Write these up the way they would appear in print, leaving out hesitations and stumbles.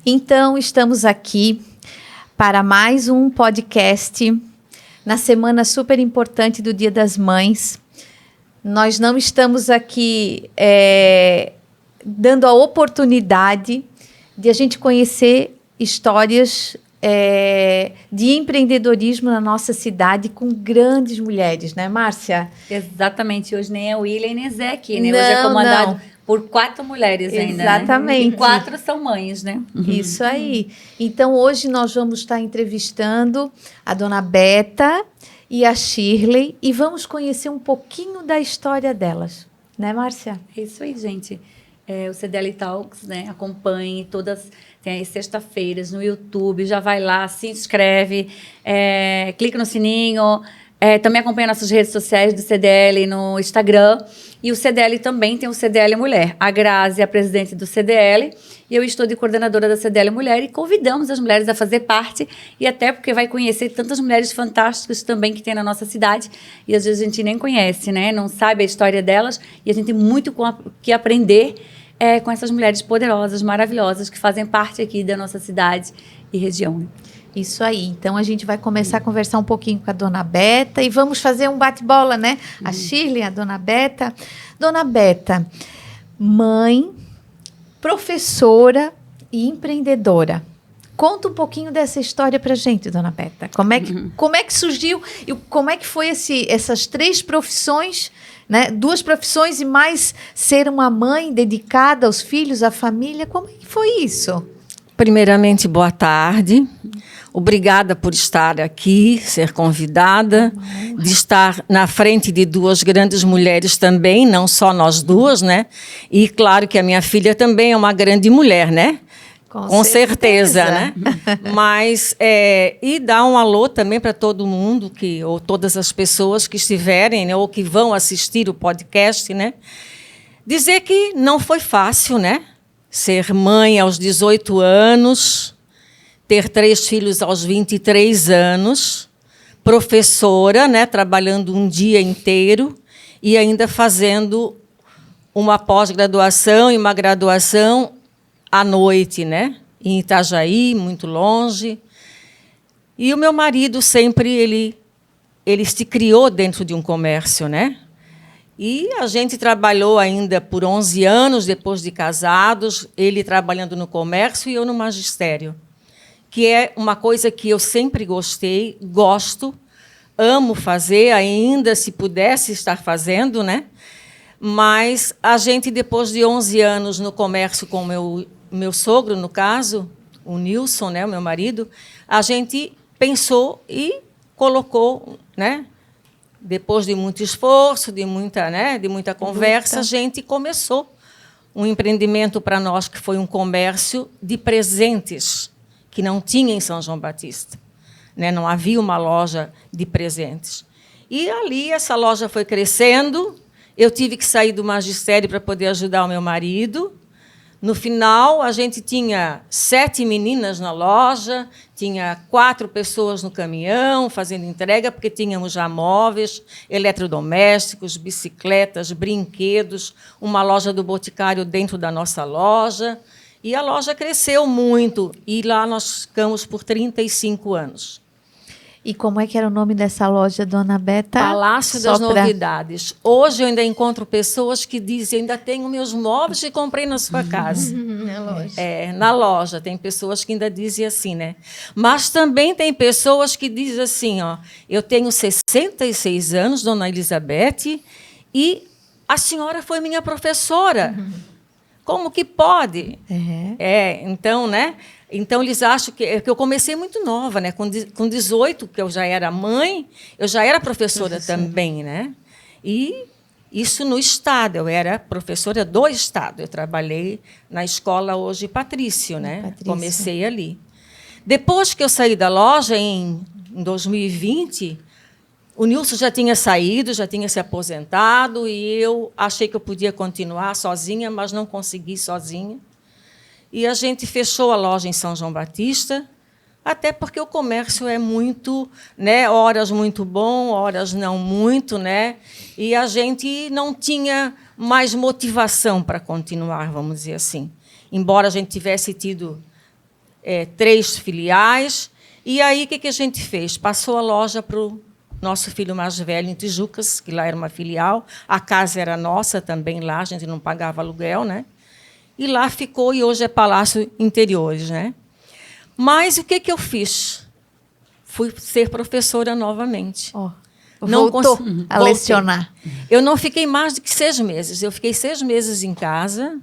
Então, estamos aqui para mais um podcast na semana super importante do Dia das Mães. Nós não estamos aqui dando a oportunidade de a gente conhecer histórias de empreendedorismo na nossa cidade com grandes mulheres, né, Márcia? Exatamente. Hoje nem é William nem Zé aqui, né? Hoje é comandado por 4 mulheres ainda. Exatamente. Né? E 4 são mães, né? Isso aí. Então, hoje nós vamos estar entrevistando a dona Beta e a Shirley e vamos conhecer um pouquinho da história delas. Né, Márcia? É isso aí, gente. O CDL Talks, né? Acompanhe todas... Tem as sexta-feiras no YouTube, já vai lá, se inscreve, clica no sininho, também acompanha nossas redes sociais do CDL no Instagram. E o CDL também tem o CDL Mulher. A Grazi é a presidente do CDL e eu estou de coordenadora da CDL Mulher e convidamos as mulheres a fazer parte e até porque vai conhecer tantas mulheres fantásticas também que tem na nossa cidade e às vezes a gente nem conhece, né? Não sabe a história delas e a gente tem muito que aprender com essas mulheres poderosas, maravilhosas, que fazem parte aqui da nossa cidade e região. Isso aí. Então, a gente vai começar a conversar um pouquinho com a dona Beta e vamos fazer um bate-bola, né? A Shirley, a dona Beta. Dona Beta, mãe, professora e empreendedora. Conta um pouquinho dessa história pra gente, dona Beta. Como é que surgiu e como é que foi essas 3 profissões, né? 2 profissões e mais ser uma mãe dedicada aos filhos, à família. Como é que foi isso? Primeiramente, boa tarde. Obrigada por estar aqui, ser convidada, de estar na frente de 2 grandes mulheres também, não só nós 2, né? E claro que a minha filha também é uma grande mulher, né? Com certeza, né? Mas, e dar um alô também para todo mundo, ou todas as pessoas que estiverem, né, ou que vão assistir o podcast, né? Dizer que não foi fácil, né? Ser mãe aos 18 anos, ter 3 filhos aos 23 anos, professora, né? Trabalhando um dia inteiro e ainda fazendo uma pós-graduação e uma graduação à noite, né? Em Itajaí, muito longe. E o meu marido sempre, ele se criou dentro de um comércio, né? E a gente trabalhou ainda por 11 anos, depois de casados, ele trabalhando no comércio e eu no magistério, que é uma coisa que eu sempre gostei, gosto, amo fazer, ainda se pudesse estar fazendo, né? Mas a gente, depois de 11 anos no comércio com o meu sogro, no caso, o Nilson, né, o meu marido, a gente pensou e colocou, né? Depois de muito esforço, de muita conversa, a gente começou um empreendimento para nós que foi um comércio de presentes, que não tinha em São João Batista, né? Não havia uma loja de presentes. E ali essa loja foi crescendo, eu tive que sair do magistério para poder ajudar o meu marido. No final, a gente tinha 7 meninas na loja, tinha 4 pessoas no caminhão fazendo entrega, porque tínhamos já móveis, eletrodomésticos, bicicletas, brinquedos, uma loja do Boticário dentro da nossa loja. E a loja cresceu muito, e lá nós ficamos por 35 anos. E como é que era o nome dessa loja, dona Beta? Palácio das Novidades. Hoje eu ainda encontro pessoas que dizem, ainda tenho meus móveis que comprei na sua casa. Na loja. Na loja. Tem pessoas que ainda dizem assim, né? Mas também tem pessoas que dizem assim, ó, eu tenho 66 anos, dona Elizabeth, e a senhora foi minha professora. Como que pode? Então, né? Então, eles acham que eu comecei muito nova, né? Com 18, que eu já era mãe, eu já era professora também, né? E isso no Estado, eu era professora do Estado. Eu trabalhei na escola hoje Patrício, né? Patrício. Comecei ali. Depois que eu saí da loja, em 2020, o Nilson já tinha saído, já tinha se aposentado, e eu achei que eu podia continuar sozinha, mas não consegui sozinha. E a gente fechou a loja em São João Batista, até porque o comércio é muito, né, horas muito bom, horas não muito, né? E a gente não tinha mais motivação para continuar, vamos dizer assim. Embora a gente tivesse tido 3 filiais. E aí, o que a gente fez? Passou a loja para o nosso filho mais velho em Tijucas, que lá era uma filial. A casa era nossa também lá, a gente não pagava aluguel, né? E lá ficou, e hoje é Palácio Interiores, né? Mas o que eu fiz? Fui ser professora novamente. Voltou a Voltei. lecionar. Eu não fiquei mais do que 6 meses. Eu fiquei 6 meses em casa.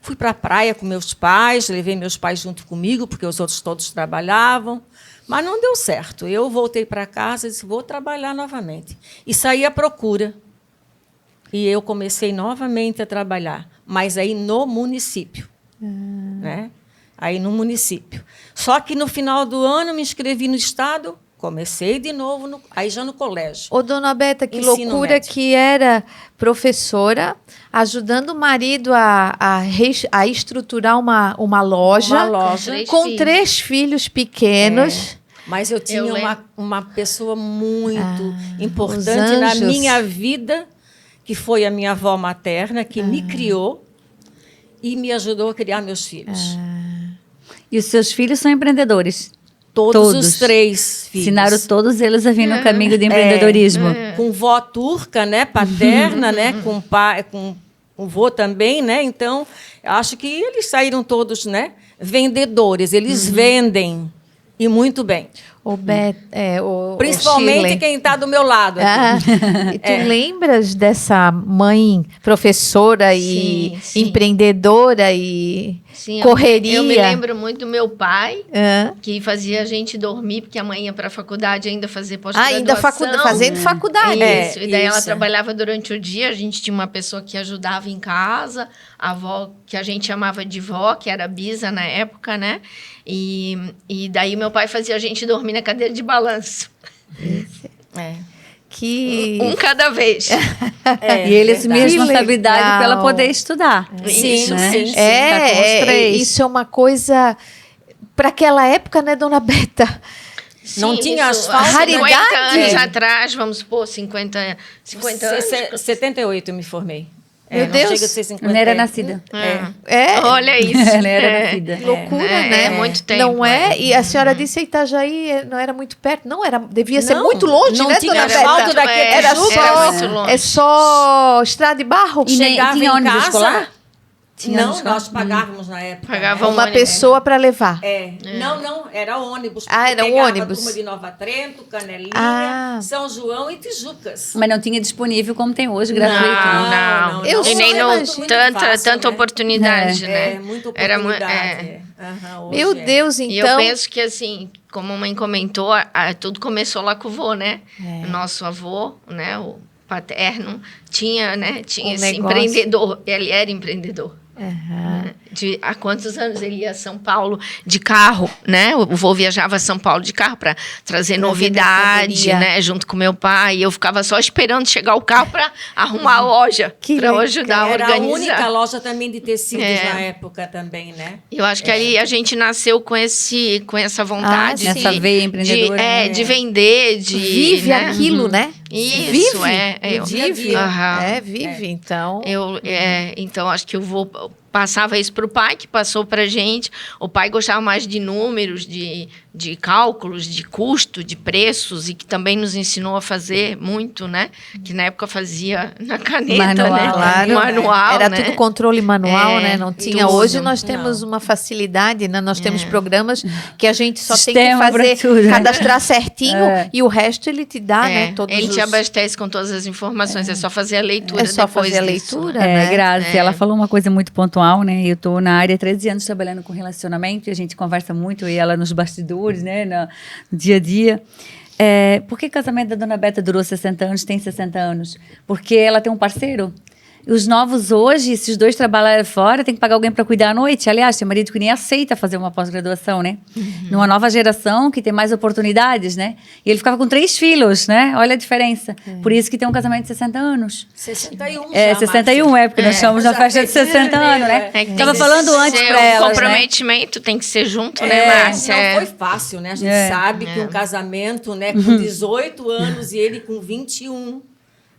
Fui para a praia com meus pais, levei meus pais junto comigo, porque os outros todos trabalhavam. Mas não deu certo. Eu voltei para casa e disse, vou trabalhar novamente. E saí à procura. E eu comecei novamente a trabalhar, mas aí no município. Né? Aí no município. Só que no final do ano me inscrevi no Estado, comecei de novo, aí já no colégio. Ô, dona Beta, que Ensino loucura médio. que era professora, ajudando o marido a estruturar uma loja. Uma loja. Com 3 filhos pequenos. Mas eu tinha uma pessoa muito os importante na anjos. minha vida, que foi a minha avó materna, que me criou e me ajudou a criar meus filhos. E os seus filhos são empreendedores? Todos os 3 filhos. Ensinaram todos eles a vir no caminho do empreendedorismo. Com vó turca, né, paterna, né, com pai, com o vô também, né? Então, acho que eles saíram todos, né, vendedores. Eles vendem e muito bem. Principalmente quem está do meu lado. E tu lembras dessa mãe professora e Sim. empreendedora e Sim, correria? Eu me lembro muito do meu pai, Ah. que fazia a gente dormir, porque a mãe ia para a faculdade ainda fazer pós-graduação. Ainda fazendo faculdade. Isso, e daí ela isso. trabalhava durante o dia, a gente tinha uma pessoa que ajudava em casa, a avó, que a gente chamava de vó, que era bisa na época, né? E daí meu pai fazia a gente dormir na cadeira de balanço. Que Um cada vez. E ele assumia a Que responsabilidade legal. para ela poder estudar. Sim, né? sim. Tá com os 3. isso é uma coisa para aquela época, né, dona Beta? Não tinha isso, asfalto, há 50 raridade. anos atrás, vamos supor, 50 anos. 78 eu me formei. Meu não Deus. chega a ser 50. Eu não era nascida. Olha isso. Ela era nascida. Que loucura, É, né? é muito tempo, Não é? E a senhora disse que Itajaí não era muito perto. Não, devia ser Não, muito longe, não né, tinha dona asfalto Beta? daqui a Era Tijuca. só, muito longe. é só estrada de barro? E nem Chegava tinha em ônibus casa, escolar? Tinha Não, ônibus escolar? nós pagávamos na época. Pagava Uma ônibus. pessoa para levar. Não, era ônibus. Ah, era um Pegava ônibus. Turma de Nova Trento, Canelinha, Ah. São João e Tijucas. Mas não tinha disponível como tem hoje, gratuito. né? Não. Eu E nem só no, imagino. tanta oportunidade, né? Muita Era oportunidade. Aham, hoje Meu é. Deus, E eu então. penso que, assim, como a mãe comentou, tudo começou lá com o vô, né? O nosso avô, né? O paterno, tinha esse negócio. empreendedor. Ele era empreendedor. Aham. Há quantos anos ele ia a São Paulo de carro, né? O vô viajava a São Paulo de carro para trazer novidade, mercadoria. né? Junto com meu pai. E eu ficava só esperando chegar o carro para arrumar a loja, Que para eu legal. ajudar a Era a única organizar. loja também de tecidos É. na época também, né? Eu acho que ali a gente nasceu com essa vontade Ah, de, essa veia empreendedora, né? de vender, de Vive né? aquilo, né? Isso, Vive. eu- Vive. Aham. Vive. Então. Então, acho que eu vou passava isso para o pai, que passou para a gente. O pai gostava mais de números, de cálculos, de custo, de preços, e que também nos ensinou a fazer muito, né? Que na época fazia na caneta, Manual, né? claro. Manual, Era né? tudo controle manual, É, né? Não tinha. tudo. Hoje nós temos uma facilidade, né? Nós temos programas que a gente só tem que Sistema pra fazer, tudo, né? cadastrar certinho É. e o resto ele te dá, né? Todos Ele os... te abastece com todas as informações, é só fazer a leitura É só depois fazer a disso, leitura, né? né? Grazi, ela falou uma coisa muito pontual, né? Eu tô na área há 13 anos trabalhando com relacionamento e a gente conversa muito, eu e ela nos bastidores, né? No dia a dia. Por que o casamento da Dona Beta durou 60 anos, tem 60 anos? Porque ela tem um parceiro. E os novos hoje, se os dois trabalharem fora, tem que pagar alguém para cuidar à noite. Aliás, tem marido que nem aceita fazer uma pós-graduação, né? Numa nova geração que tem mais oportunidades, né? E ele ficava com 3 filhos, né? Olha a diferença. Por isso que tem um casamento de 60 anos. 61 É, já, 61 Márcia. porque nós estamos na festa de 60 anos, né? É que tem Tava que falando antes ser para o elas, né? comprometimento tem que ser junto, né, Márcia? Não foi fácil, né? A gente sabe que um casamento, né, com 18 anos e ele com 21,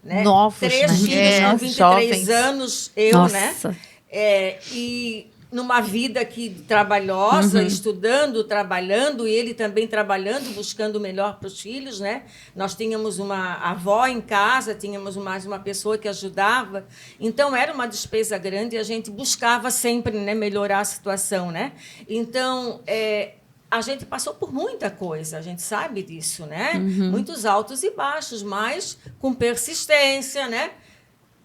né? Novos, 3 né? filhos com 23 jovens. anos, eu, Nossa. né? E numa vida aqui trabalhosa, estudando, trabalhando, e ele também trabalhando, buscando o melhor para os filhos, né? Nós tínhamos uma avó em casa, tínhamos mais uma pessoa que ajudava, então era uma despesa grande e a gente buscava sempre, né, melhorar a situação, né? Então, a gente passou por muita coisa, a gente sabe disso, né? Muitos altos e baixos, mas com persistência, né?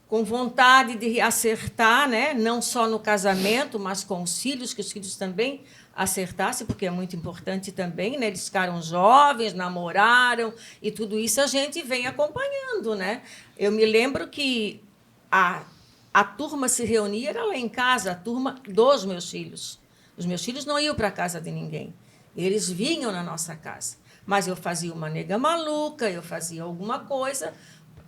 Com vontade de acertar, né? Não só no casamento, mas com os filhos, que os filhos também acertassem, porque é muito importante também, né? Eles ficaram jovens, namoraram, e tudo isso a gente vem acompanhando, né? Eu me lembro que a turma se reunia, era lá em casa, a turma dos meus filhos. Os meus filhos não iam para a casa de ninguém, eles vinham na nossa casa. Mas eu fazia uma nega maluca, eu fazia alguma coisa,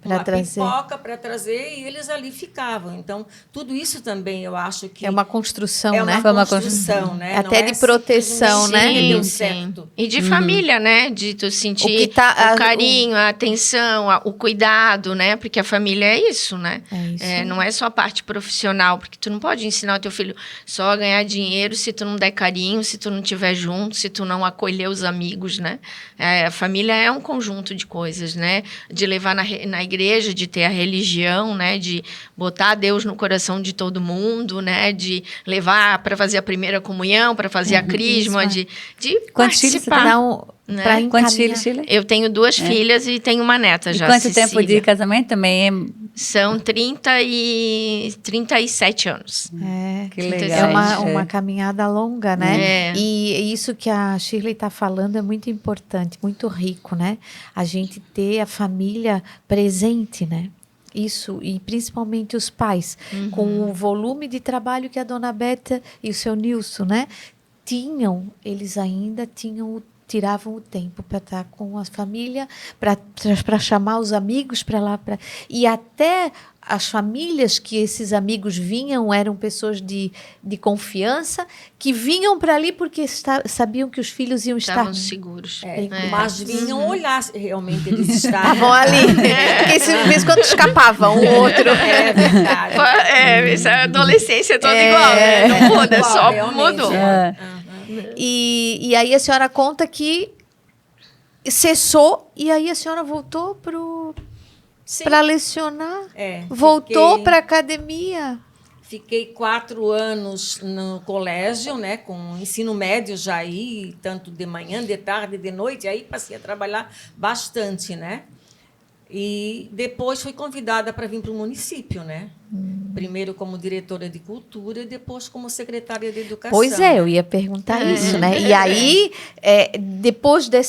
uma pipoca para trazer, e eles ali ficavam. Então, tudo isso também eu acho que... É uma construção, é uma né? construção, né? Até não de proteção, simplesmente né? que deu Sim, certo. E de família, né? De tu sentir o carinho, a atenção, o cuidado, né? Porque a família é isso, né? É isso. Não é só a parte profissional, porque tu não pode ensinar o teu filho só a ganhar dinheiro se tu não der carinho, se tu não estiver junto, se tu não acolher os amigos, né? A família é um conjunto de coisas, né? De levar na igreja, de ter a religião, né? De botar Deus no coração de todo mundo, né? De levar para fazer a primeira comunhão, para fazer a crisma, de Quantos filhos você participar. tem? Né? Quantos filhos, Sheila? Eu tenho 2 filhas e tenho uma neta E já, quanto Cecília. tempo de casamento também? São 37 anos. Que legal. É uma, gente. uma caminhada longa, né? É. E isso que a Shirley está falando é muito importante, muito rico, né? A gente ter a família presente, né? Isso, e principalmente os pais, com o volume de trabalho que a dona Beta e o seu Nilson, né? Eles ainda tiravam o tempo para estar com a família, para chamar os amigos para lá. E até as famílias que esses amigos vinham eram pessoas de confiança, que vinham para ali porque sabiam que os filhos iam estar... Estavam seguros. Mas vinham olhar se realmente eles estavam. Estavam ali. Porque de vez em quando escapavam um outro. É verdade. Essa adolescência é toda igual, né? Não muda, Igual, só realmente. mudou. E aí a senhora conta que cessou e aí a senhora voltou para lecionar, voltou para a academia. Fiquei 4 anos no colégio, né, com ensino médio já aí, tanto de manhã, de tarde, de noite, aí passei a trabalhar bastante, né? E depois fui convidada para vir para o município, né? Primeiro como diretora de cultura e depois como secretária de educação. Pois é, eu ia perguntar isso, né? E aí, depois da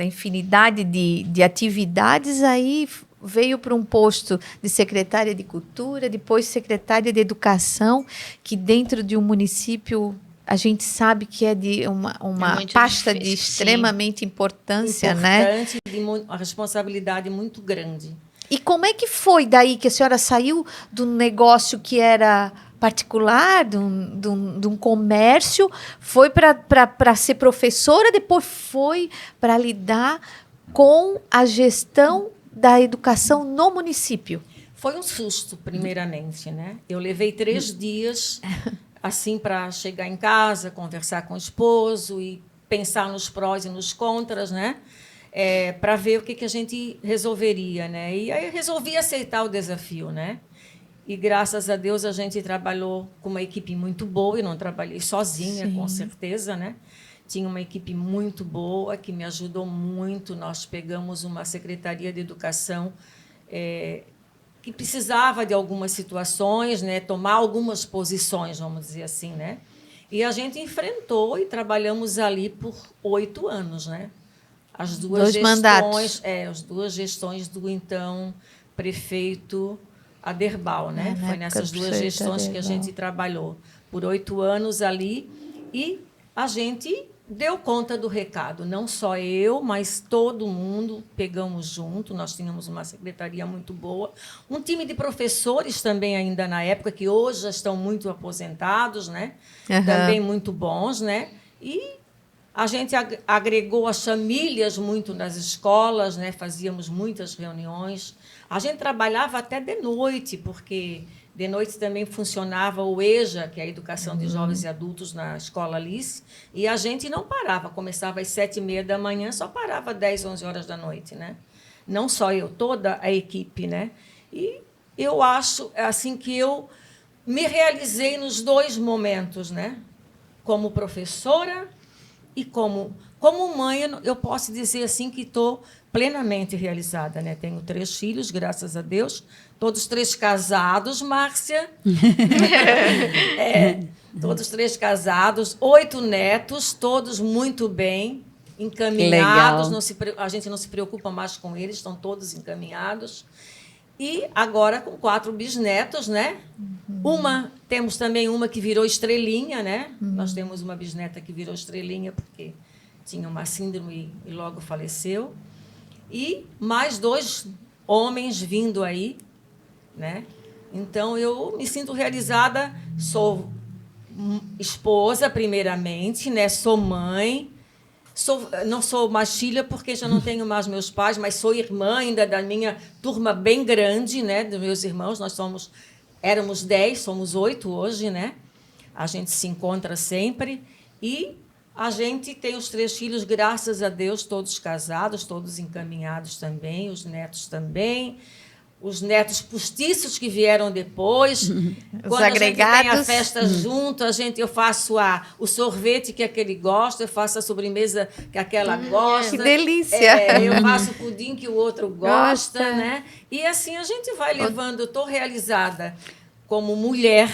infinidade de atividades, aí veio para um posto de secretária de cultura, depois secretária de educação, que dentro de um município a gente sabe que é de uma pasta difícil, de extremamente importância, né? De uma responsabilidade muito grande. E como é que foi daí que a senhora saiu do negócio que era particular, de um comércio, foi para ser professora, depois foi para lidar com a gestão da educação no município? Foi um susto, primeiramente, né? Eu levei 3 dias assim para chegar em casa, conversar com o esposo e pensar nos prós e nos contras, né? Para ver o que a gente resolveria, né? E aí eu resolvi aceitar o desafio, né? E graças a Deus a gente trabalhou com uma equipe muito boa, e não trabalhei sozinha, com certeza, né? Tinha uma equipe muito boa que me ajudou muito. Nós pegamos uma secretaria de educação que precisava de algumas situações, né? Tomar algumas posições, vamos dizer assim, né? E a gente enfrentou e trabalhamos ali por 8 anos, né? As duas mandatos. As 2 gestões do então prefeito Aderbal, né? Foi nessas 2 gestões que a gente trabalhou por 8 anos ali, e a gente deu conta do recado. Não só eu, mas todo mundo pegamos junto. Nós tínhamos uma secretaria muito boa, um time de professores também ainda na época, que hoje já estão muito aposentados, né? Também muito bons, né? E a gente agregou as famílias muito nas escolas, né? Fazíamos muitas reuniões. A gente trabalhava até de noite, porque De noite também funcionava o EJA, que é a Educação de Jovens e Adultos na Escola Alice, e a gente não parava. Começava às 7h30 da manhã, só parava às 10, 11 horas da noite, né? Não só eu, toda a equipe, né? E eu acho assim que eu me realizei nos 2 momentos, né? Como professora e como mãe, eu posso dizer assim que estou plenamente realizada, né? Tenho 3 filhos, graças a Deus, todos 3 casados, Márcia. Todos 3 casados, 8 netos, todos muito bem, encaminhados. A gente não se preocupa mais com eles, estão todos encaminhados. E agora com 4 bisnetos, né? Temos também uma que virou estrelinha, né? Nós temos uma bisneta que virou estrelinha porque tinha uma síndrome e logo faleceu. E mais 2 homens vindo aí, né? Então, eu me sinto realizada. Sou esposa, primeiramente, né? Sou mãe. Não sou mais filha, porque já não tenho mais meus pais, mas sou irmã ainda da minha turma bem grande, né? Dos meus irmãos. Éramos 10, somos 8 hoje, né? A gente se encontra sempre. E a gente tem os 3 filhos, graças a Deus, todos casados, todos encaminhados também, os netos também, os netos postiços que vieram depois. Quando agregados. A gente tem a festa junto, eu faço o sorvete que aquele gosta, eu faço a sobremesa que aquela gosta. Que delícia! Eu faço o pudim que o outro gosta, né? E assim a gente vai levando. Eu estou realizada como mulher,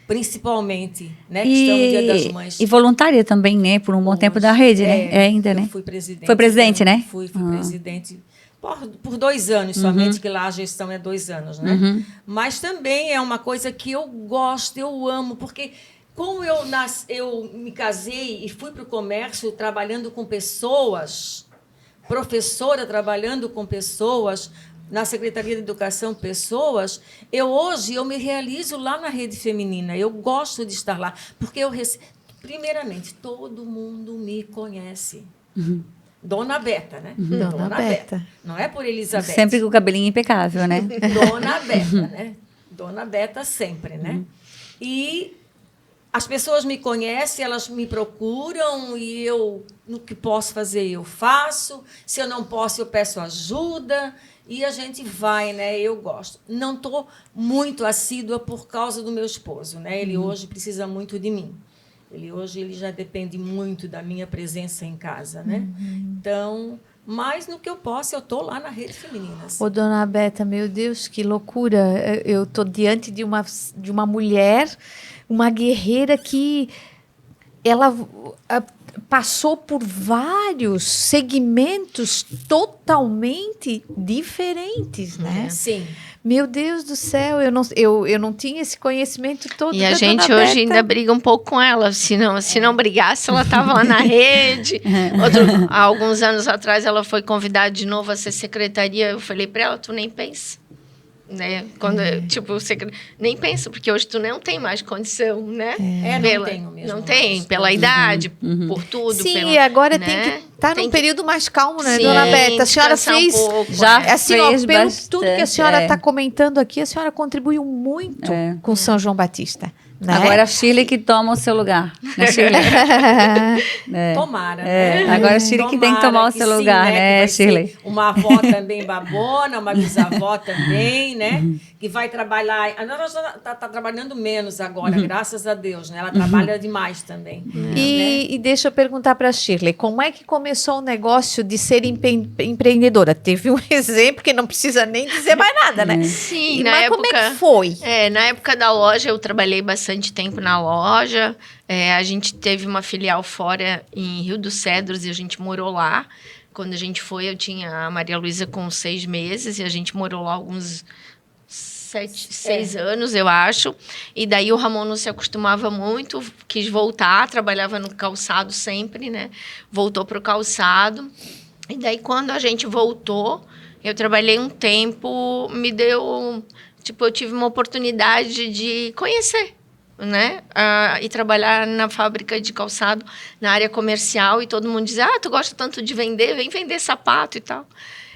principalmente, né? Que estamos no Dia das Mães. E voluntária também, né? Por um bom tempo da rede, né? Ainda, né? Fui presidente. Foi presidente, né? Fui presidente por 2 anos, somente, que lá a gestão é 2 anos, né? Mas também é uma coisa que eu gosto, eu amo, porque como eu me casei e fui para o comércio trabalhando com pessoas, professora trabalhando com pessoas, na Secretaria de Educação, pessoas, hoje eu me realizo lá na rede feminina. Eu gosto de estar lá, porque primeiramente, todo mundo me conhece. Dona Beta, né? Dona Beta. Não é por Elizabeth. Sempre com o cabelinho impecável, né? Dona Beta, né? Dona Beta sempre, né? E as pessoas me conhecem, elas me procuram e no que posso fazer, eu faço. Se eu não posso, eu peço ajuda. E a gente vai, né? Eu gosto. Não estou muito assídua por causa do meu esposo, né? Ele hoje precisa muito de mim. Ele já depende muito da minha presença em casa, né? Então, mas no que eu posso, eu estou lá na rede feminina. Assim. Ô, Dona Beta, meu Deus, que loucura. Eu estou diante de uma mulher, uma guerreira que ela passou por vários segmentos totalmente diferentes, né? Sim. Meu Deus do céu, eu não tinha esse conhecimento todo. E a gente hoje ainda briga um pouco com ela. Se não brigasse, ela estava lá na rede. Há alguns anos atrás, ela foi convidada de novo a ser secretaria. Eu falei para ela, tu nem pensa. Né? Quando, nem pensa, porque hoje tu não tem mais condição, né? Não tenho mesmo. Não tem, pela idade, por tudo. Sim, e agora, né? Tem que estar num período mais calmo, né, Dona Beta? A senhora fez... pelo tudo que a senhora está comentando aqui, a senhora contribuiu muito com São João Batista. Né? Agora a Shirley que toma o seu lugar. Né, Shirley? Tomara. Né? Agora a Shirley que tem que tomar o seu lugar, né, Shirley? Uma avó também babona, uma bisavó também, né? Que vai trabalhar. A Nora está trabalhando menos agora, graças a Deus, né? Ela trabalha demais também. E deixa eu perguntar para a Shirley, como é que começou o negócio de ser empreendedora? Teve um exemplo que não precisa nem dizer mais nada, né? Sim, mas como é que foi? Na época da loja, eu trabalhei bastante tempo na loja. A gente teve uma filial fora em Rio dos Cedros e a gente morou lá. Quando a gente foi, eu tinha a Maria Luísa com 6 meses e a gente morou lá alguns 6 anos, eu acho. E daí o Ramon não se acostumava muito, quis voltar, trabalhava no calçado sempre, né? Voltou para o calçado. E daí, quando a gente voltou, eu trabalhei um tempo, me deu... eu tive uma oportunidade de conhecer, né? E trabalhar na fábrica de calçado, na área comercial, e todo mundo dizia, tu gosta tanto de vender, vem vender sapato e tal.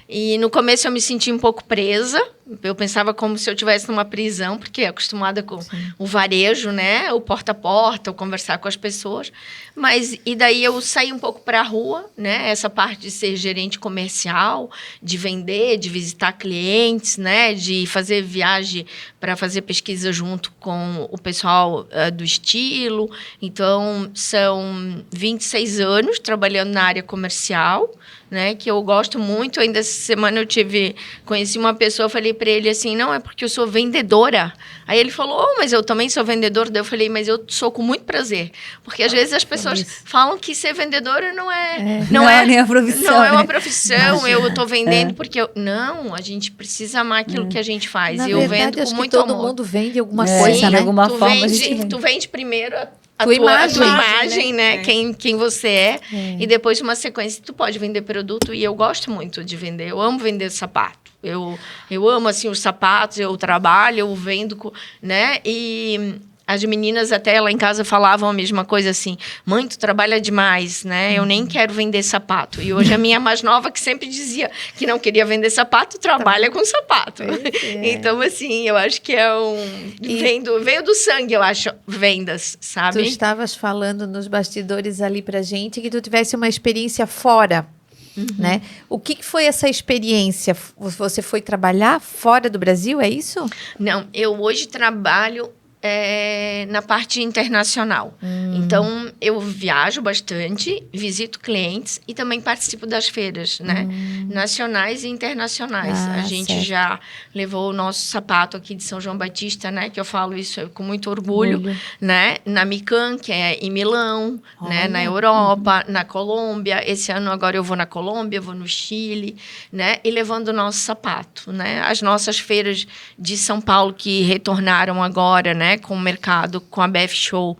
E no começo eu me senti um pouco presa. Eu pensava como se eu estivesse numa prisão, porque acostumada com o varejo, né? O porta a porta, o conversar com as pessoas. E daí eu saí um pouco para a rua, né? Essa parte de ser gerente comercial, de vender, de visitar clientes, né? De fazer viagem para fazer pesquisa junto com o pessoal do estilo. Então, são 26 anos trabalhando na área comercial, né, que eu gosto muito. Ainda essa semana conheci uma pessoa, falei para ele assim, não, é porque eu sou vendedora. Aí ele falou, mas eu também sou vendedor. Daí eu falei, mas eu sou com muito prazer. Porque às vezes as pessoas falam que ser vendedora não é nem a profissão. Não é uma profissão, eu estou vendendo porque não, a gente precisa amar aquilo que a gente faz. Na e eu verdade, vendo com acho muito que todo amor. mundo vende alguma coisa, Sim, né? de alguma tu forma vende, a gente vende. tu vende primeiro a Tua tua imagem, imagem, né? Quem você é. E depois, uma sequência, tu pode vender produto. E eu gosto muito de vender. Eu amo vender sapato. Eu amo, assim, os sapatos. Eu trabalho, eu vendo, né? E as meninas até lá em casa falavam a mesma coisa assim, mãe, tu trabalha demais, né? Eu nem quero vender sapato. E hoje a minha mais nova, que sempre dizia que não queria vender sapato, trabalha com sapato. Então, assim, eu acho que veio do sangue, eu acho, vendas, Tu sabe? estavas falando nos bastidores ali pra gente que tu tivesse uma experiência fora, né? O que foi essa experiência? Você foi trabalhar fora do Brasil, é isso? Não, eu hoje trabalho na parte internacional. Então, eu viajo bastante, visito clientes e também participo das feiras, né? Nacionais e internacionais. A gente já levou o nosso sapato aqui de São João Batista, né? Que eu falo isso com muito orgulho, né? Na Mican, que é em Milão, né? Na Europa, na Colômbia. Esse ano agora eu vou na Colômbia, vou no Chile, né? E levando o nosso sapato, né? As nossas feiras de São Paulo que retornaram agora, né? Com o mercado, com a BF Show,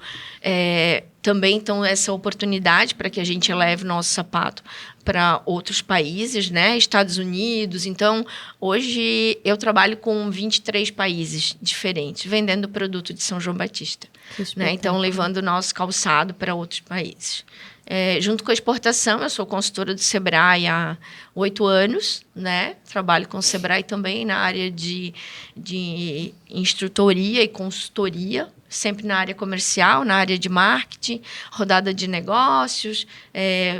também estão essa oportunidade para que a gente leve nosso sapato para outros países, né? Estados Unidos. Então, hoje eu trabalho com 23 países diferentes, vendendo produto de São João Batista. Né? Então, levando o nosso calçado para outros países. Junto com a exportação, eu sou consultora do Sebrae há 8 anos, né? Trabalho com o Sebrae também na área de instrutoria e consultoria, sempre na área comercial, na área de marketing, rodada de negócios,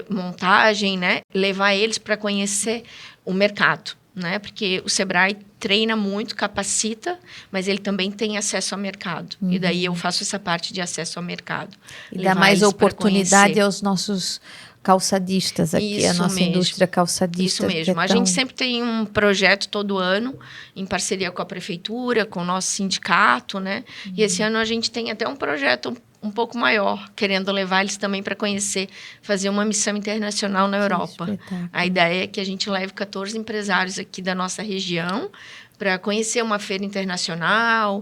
montagem, né? Levar eles para conhecer o mercado, né? Porque o Sebrae treina muito, capacita, mas ele também tem acesso ao mercado. E daí eu faço essa parte de acesso ao mercado. E dá mais oportunidade aos nossos calçadistas aqui, Isso a nossa mesmo. Indústria calçadista. Isso mesmo. A gente sempre tem um projeto todo ano, em parceria com a prefeitura, com o nosso sindicato, né? E esse ano a gente tem até um projeto um pouco maior, querendo levar eles também para conhecer, fazer uma missão internacional na Europa. A ideia é que a gente leve 14 empresários aqui da nossa região para conhecer uma feira internacional,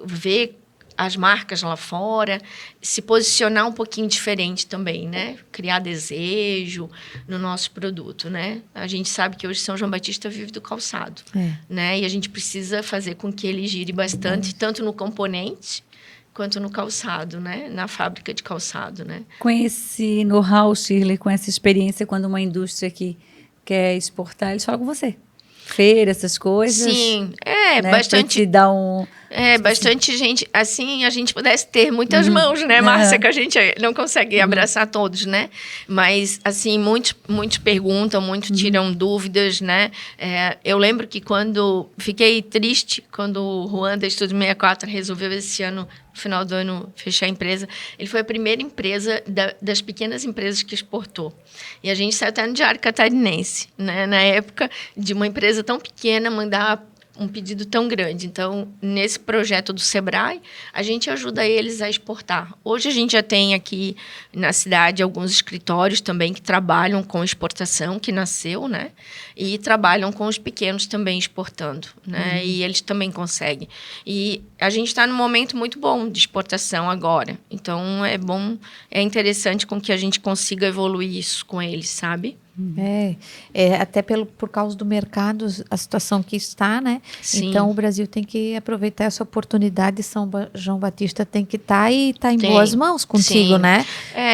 ver as marcas lá fora, se posicionar um pouquinho diferente também, né? Criar desejo no nosso produto, né? A gente sabe que hoje São João Batista vive do calçado, né? E a gente precisa fazer com que ele gire bastante, tanto no componente quanto no calçado, né? Na fábrica de calçado, né? Com esse know-how, Shirley, com essa experiência, quando uma indústria que quer exportar, eles falam com você. Feira, essas coisas. Sim, né? bastante. Pra te dar um... bastante gente, assim, a gente pudesse ter muitas mãos, né, Márcia, que a gente não consegue abraçar todos, né? Mas, assim, muitos perguntam, muitos tiram dúvidas, né? Eu lembro que quando fiquei triste, quando o Juan da Estúdio 64 resolveu esse ano, no final do ano, fechar a empresa, ele foi a primeira empresa das pequenas empresas que exportou. E a gente saiu até no Diário Catarinense, né? Na época de uma empresa tão pequena mandar um pedido tão grande. Então, nesse projeto do Sebrae, a gente ajuda eles a exportar. Hoje, a gente já tem aqui na cidade alguns escritórios também que trabalham com exportação, que nasceu, né? E trabalham com os pequenos também exportando, né? E eles também conseguem. E a gente está num momento muito bom de exportação agora. Então, é bom, é interessante com que a gente consiga evoluir isso com eles, sabe? Até por causa do mercado, a situação que está, né? Sim. Então, o Brasil tem que aproveitar essa oportunidade. João Batista tem que estar em Tem. boas mãos contigo, Sim. né?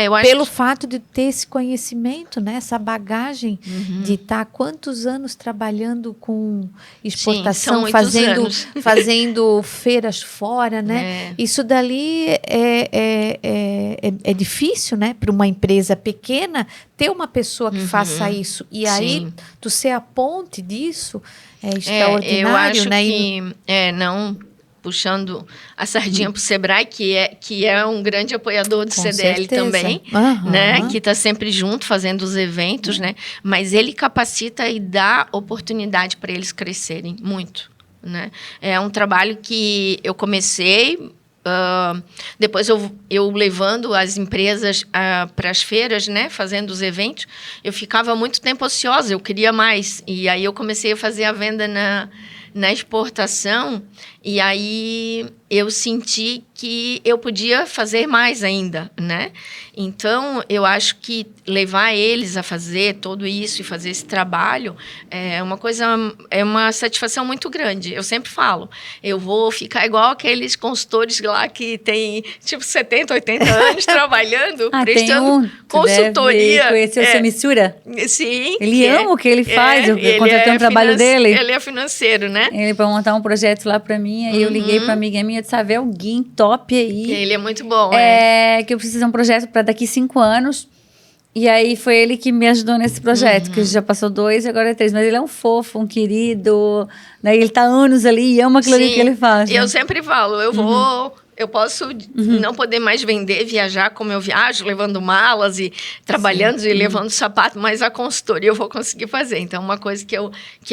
Eu acho Pelo que... fato de ter esse conhecimento, né? Essa bagagem de estar quantos anos trabalhando com exportação, muitos anos. fazendo feiras fora, né? Isso dali é difícil, né? Para uma empresa pequena ter uma pessoa que faça isso. E aí, tu ser a ponte disso é extraordinário, eu acho né? que, não puxando a sardinha para o Sebrae, que é um grande apoiador do Com CDL certeza. também, né? Que está sempre junto, fazendo os eventos, né? Mas ele capacita e dá oportunidade para eles crescerem muito, né? É um trabalho que eu comecei... depois eu levando as empresas para as feiras, né, fazendo os eventos, eu ficava muito tempo ociosa, eu queria mais. E aí eu comecei a fazer a venda na exportação, e aí eu senti que eu podia fazer mais ainda, né? Então, eu acho que levar eles a fazer tudo isso e fazer esse trabalho é uma satisfação muito grande. Eu sempre falo, eu vou ficar igual aqueles consultores lá que tem, tipo, 70, 80 anos trabalhando, prestando consultoria. Deve conhecer o seu Missura? Sim. Ele ama o que ele faz, eu ele contratei um trabalho dele. Ele é financeiro, né? Ele para montar um projeto lá para mim, aí eu liguei para amiga minha, disse, ver alguém top aí. Ele é muito bom, que eu preciso de um projeto para daqui 5 anos. E aí foi ele que me ajudou nesse projeto, que já passou 2 e agora é 3. Mas ele é um fofo, um querido, né? Ele tá há anos ali e ama aquilo ali que ele faz. Né? Eu sempre falo, eu posso não poder mais vender, viajar como eu viajo, levando malas e trabalhando e levando sapato, mas a consultoria eu vou conseguir fazer. Então, uma coisa que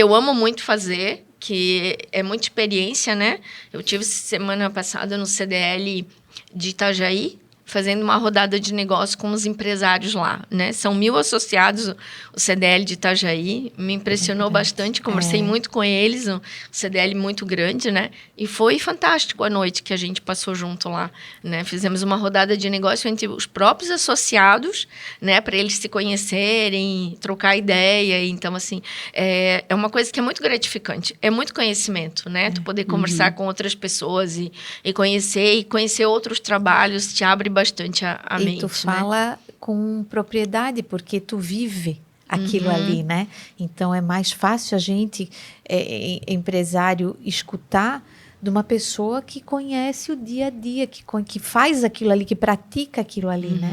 eu amo muito fazer, que é muita experiência, né? Eu tive semana passada no CDL de Itajaí, fazendo uma rodada de negócio com os empresários lá, né? São 1.000 associados, o CDL de Itajaí. Me impressionou bastante, conversei muito com eles, um CDL muito grande, né? E foi fantástico a noite que a gente passou junto lá, né? Fizemos uma rodada de negócio entre os próprios associados, né? Para eles se conhecerem, trocar ideia. Então, assim, é uma coisa que é muito gratificante. É muito conhecimento, né? Tu poder conversar com outras pessoas e conhecer outros trabalhos te abre bastante a mente. E tu fala com propriedade, porque tu vive aquilo ali, né? Então, é mais fácil a gente, empresário, escutar de uma pessoa que conhece o dia a dia, que faz aquilo ali, que pratica aquilo ali, né?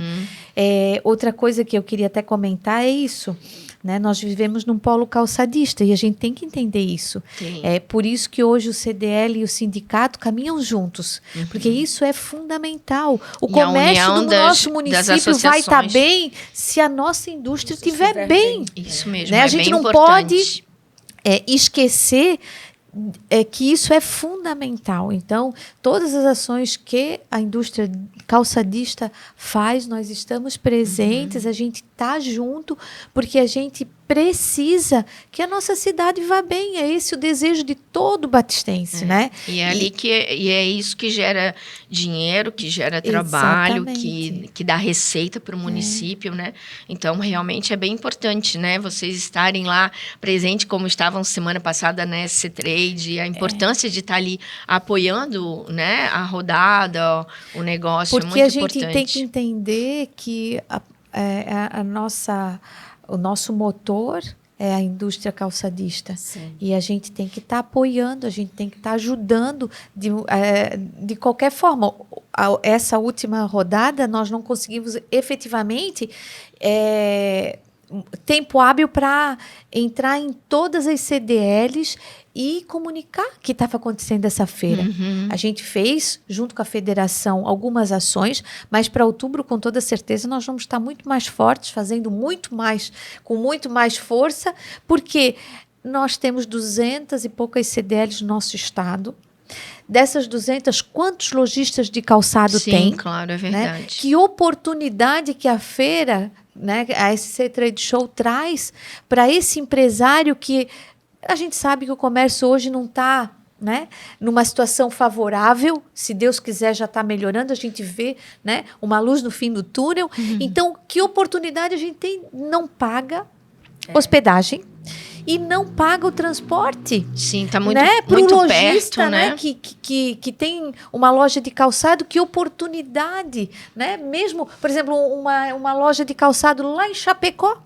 Outra coisa que eu queria até comentar é isso, né? Nós vivemos num polo calçadista e a gente tem que entender isso. Sim. É por isso que hoje o CDL e o sindicato caminham juntos, porque isso é fundamental. O comércio do nosso município vai estar bem se a nossa indústria estiver bem. Isso mesmo, né? A gente não pode esquecer que isso é fundamental. Então, todas as ações que a indústria calçadista faz, nós estamos presentes, a gente está junto, porque a gente precisa que a nossa cidade vá bem. É esse o desejo de todo batistense, né? E é ali e é isso que gera dinheiro, que gera trabalho, que dá receita para o município, né? Então, realmente é bem importante, né? Vocês estarem lá presentes, como estavam semana passada na SC Trade, a importância de estar ali apoiando, né, a rodada, o negócio, porque é muito importante. Porque a gente tem que entender que o nosso motor é a indústria calçadista. Sim. E a gente tem que estar apoiando, a gente tem que estar ajudando de qualquer forma. Essa última rodada, nós não conseguimos efetivamente tempo hábil para entrar em todas as CDLs e comunicar que estava acontecendo essa feira. A gente fez, junto com a federação, algumas ações, mas para outubro, com toda certeza, nós vamos estar muito mais fortes, fazendo muito mais, com muito mais força, porque nós temos 200 e poucas CDLs no nosso estado. Dessas 200, quantos lojistas de calçado tem? Sim, claro, é verdade. Né? Que oportunidade que a feira, né, a SC Trade Show traz para esse empresário que a gente sabe que o comércio hoje não está, né, numa situação favorável. Se Deus quiser, já está melhorando. A gente vê, né, uma luz no fim do túnel. Então, que oportunidade a gente tem? Não paga, hospedagem e não paga o transporte. Sim, tá muito, Né? Para o muito lojista, perto, né? Que tem uma loja de calçado, que oportunidade, né? Mesmo, por exemplo, uma loja de calçado lá em Chapecó,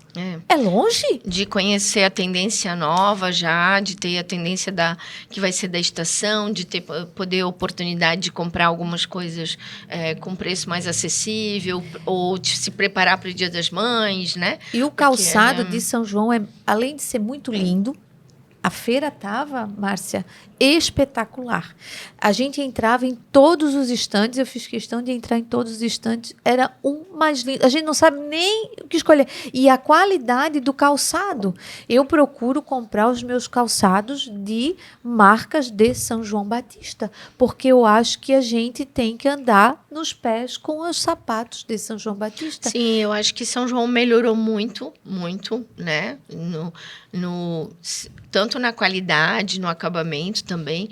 é longe? De conhecer a tendência nova já, de ter a tendência que vai ser da estação, de poder oportunidade de comprar algumas coisas com preço mais acessível, ou de se preparar para o Dia das Mães, né? E o calçado de São João, além de ser muito lindo, a feira estava, Márcia, espetacular. A gente entrava em todos os estandes, eu fiz questão de entrar em todos os estandes, era um mais lindo. A gente não sabe nem o que escolher. E a qualidade do calçado. Eu procuro comprar os meus calçados de marcas de São João Batista, porque eu acho que a gente tem que andar nos pés com os sapatos de São João Batista. Sim, eu acho que São João melhorou muito, né? Tanto na qualidade, no acabamento também,